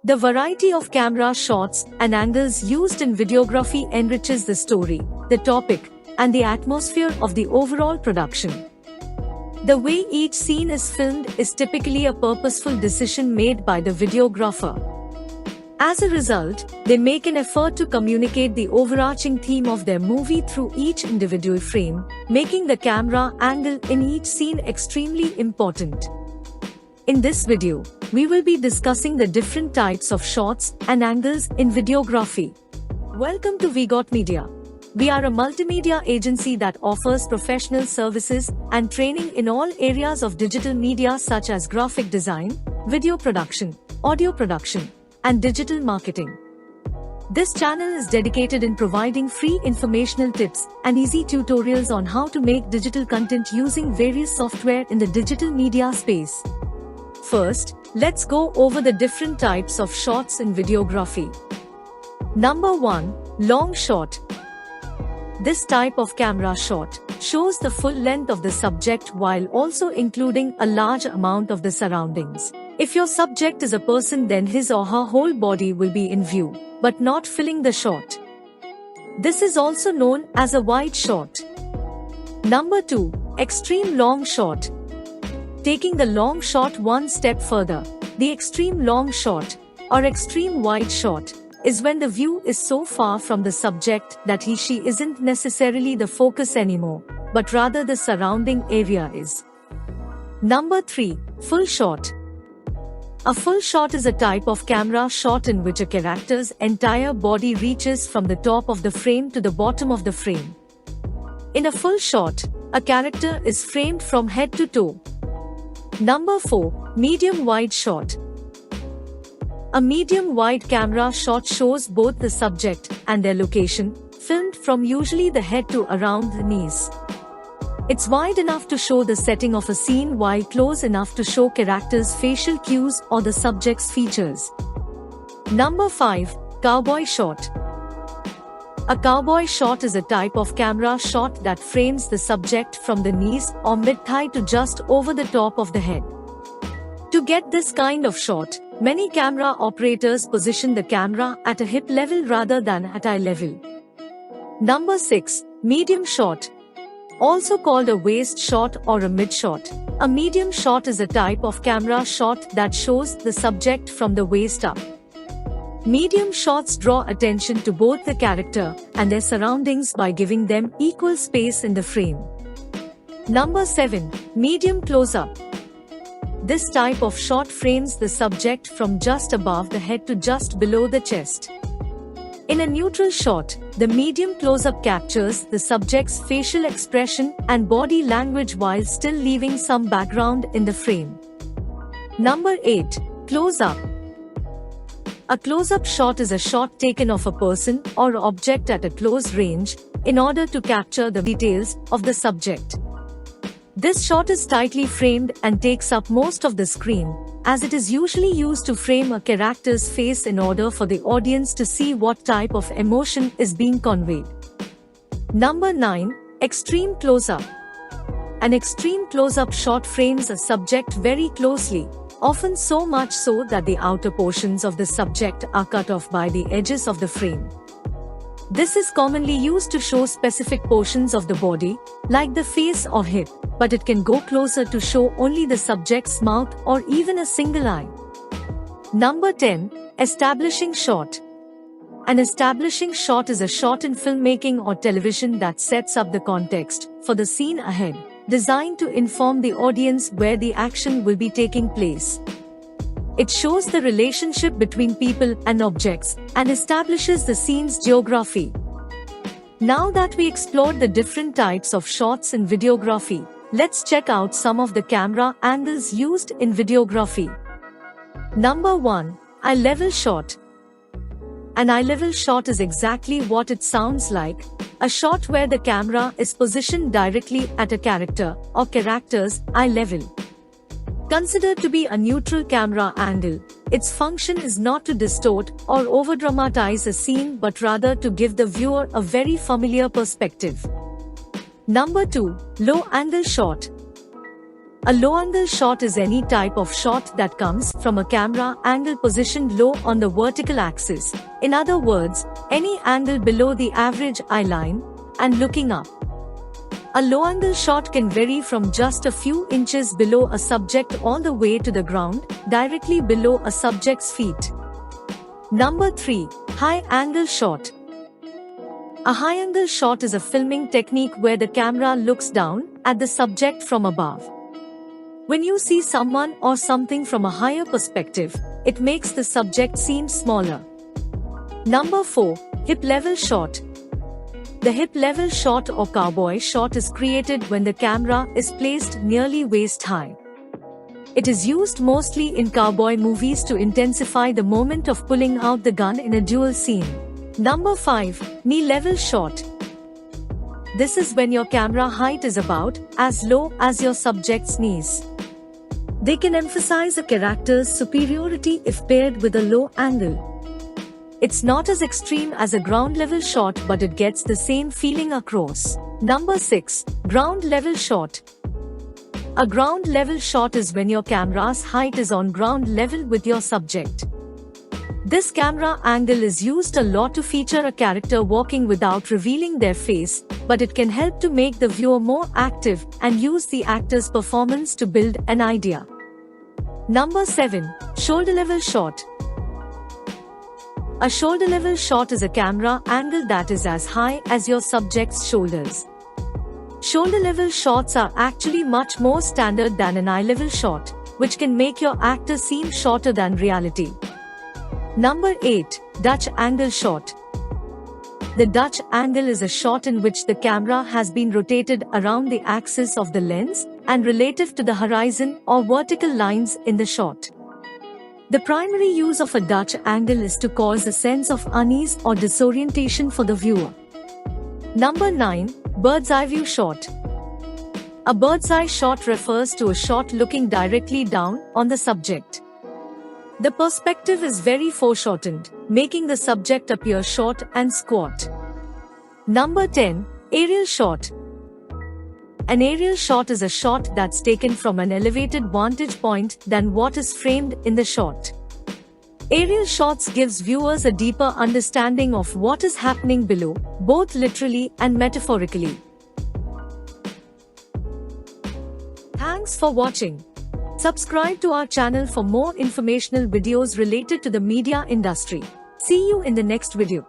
The variety of camera shots and angles used in videography enriches the story, the topic, and the atmosphere of the overall production. The way each scene is filmed is typically a purposeful decision made by the videographer. As a result, they make an effort to communicate the overarching theme of their movie through each individual frame, making the camera angle in each scene extremely important. In this video, we will be discussing the different types of shots and angles in videography. Welcome to WeGotMedia. We are a multimedia agency that offers professional services and training in all areas of digital media such as graphic design, video production, audio production, and digital marketing. This channel is dedicated in providing free informational tips and easy tutorials on how to make digital content using various software in the digital media space. First, let's go over the different types of shots in videography. Number 1. Long shot. This type of camera shot shows the full length of the subject while also including a large amount of the surroundings. If your subject is a person, then his or her whole body will be in view, but not filling the shot. This is also known as a wide shot. Number 2. Extreme long shot. Taking the long shot one step further, the extreme long shot, or extreme wide shot, is when the view is so far from the subject that he/she isn't necessarily the focus anymore, but rather the surrounding area is. Number 3. Full shot. A full shot is a type of camera shot in which a character's entire body reaches from the top of the frame to the bottom of the frame. In a full shot, a character is framed from head to toe. Number 4. Medium wide shot. A medium-wide camera shot shows both the subject and their location, filmed from usually the head to around the knees. It's wide enough to show the setting of a scene while close enough to show characters' facial cues or the subject's features. Number 5. Cowboy shot. A cowboy shot is a type of camera shot that frames the subject from the knees or mid-thigh to just over the top of the head. To get this kind of shot, many camera operators position the camera at a hip level rather than at eye level. Number 6. Medium shot. Also called a waist shot or a mid shot. A medium shot is a type of camera shot that shows the subject from the waist up. Medium shots draw attention to both the character and their surroundings by giving them equal space in the frame. Number 7. Medium close-up. This type of shot frames the subject from just above the head to just below the chest. In a neutral shot, the medium close-up captures the subject's facial expression and body language while still leaving some background in the frame. Number 8. Close-up. A close-up shot is a shot taken of a person or object at a close range in order to capture the details of the subject. This shot is tightly framed and takes up most of the screen, as it is usually used to frame a character's face in order for the audience to see what type of emotion is being conveyed. Number 9. Extreme close-up. An extreme close-up shot frames a subject very closely, often so much so that the outer portions of the subject are cut off by the edges of the frame. This is commonly used to show specific portions of the body, like the face or hip, but it can go closer to show only the subject's mouth or even a single eye. Number 10. Establishing shot. An establishing shot is a shot in filmmaking or television that sets up the context for the scene ahead, designed to inform the audience where the action will be taking place. It shows the relationship between people and objects and establishes the scene's geography. Now that we explored the different types of shots in videography, let's check out some of the camera angles used in videography. Number 1. Eye-level shot. An eye-level shot is exactly what it sounds like, a shot where the camera is positioned directly at a character or character's eye level. Considered to be a neutral camera angle, its function is not to distort or overdramatize a scene but rather to give the viewer a very familiar perspective. Number 2. Low angle shot. A low-angle shot is any type of shot that comes from a camera angle positioned low on the vertical axis. In other words, any angle below the average eye line and looking up. A low-angle shot can vary from just a few inches below a subject all the way to the ground, directly below a subject's feet. Number 3. High-angle shot. A high-angle shot is a filming technique where the camera looks down at the subject from above. When you see someone or something from a higher perspective, it makes the subject seem smaller. Number 4. Hip-level shot. The hip-level shot or cowboy shot is created when the camera is placed nearly waist-high. It is used mostly in cowboy movies to intensify the moment of pulling out the gun in a duel scene. Number 5. Knee-level shot. This is when your camera height is about as low as your subject's knees. They can emphasize a character's superiority if paired with a low angle. It's not as extreme as a ground-level shot, but it gets the same feeling across. Number 6. Ground-level shot. A ground-level shot is when your camera's height is on ground level with your subject. This camera angle is used a lot to feature a character walking without revealing their face, but it can help to make the viewer more active and use the actor's performance to build an idea. Number 7. Shoulder-level shot. A shoulder-level shot is a camera angle that is as high as your subject's shoulders. Shoulder-level shots are actually much more standard than an eye-level shot, which can make your actor seem shorter than reality. Number 8. Dutch angle shot. The Dutch angle is a shot in which the camera has been rotated around the axis of the lens and relative to the horizon or vertical lines in the shot. The primary use of a Dutch angle is to cause a sense of unease or disorientation for the viewer. Number 9. Bird's eye view shot. A bird's eye shot refers to a shot looking directly down on the subject. The perspective is very foreshortened, making the subject appear short and squat. Number 10. Aerial shot. An aerial shot is a shot that's taken from an elevated vantage point than what is framed in the shot. Aerial shots gives viewers a deeper understanding of what is happening below, both literally and metaphorically. Thanks for watching. Subscribe to our channel for more informational videos related to the media industry. See you in the next video.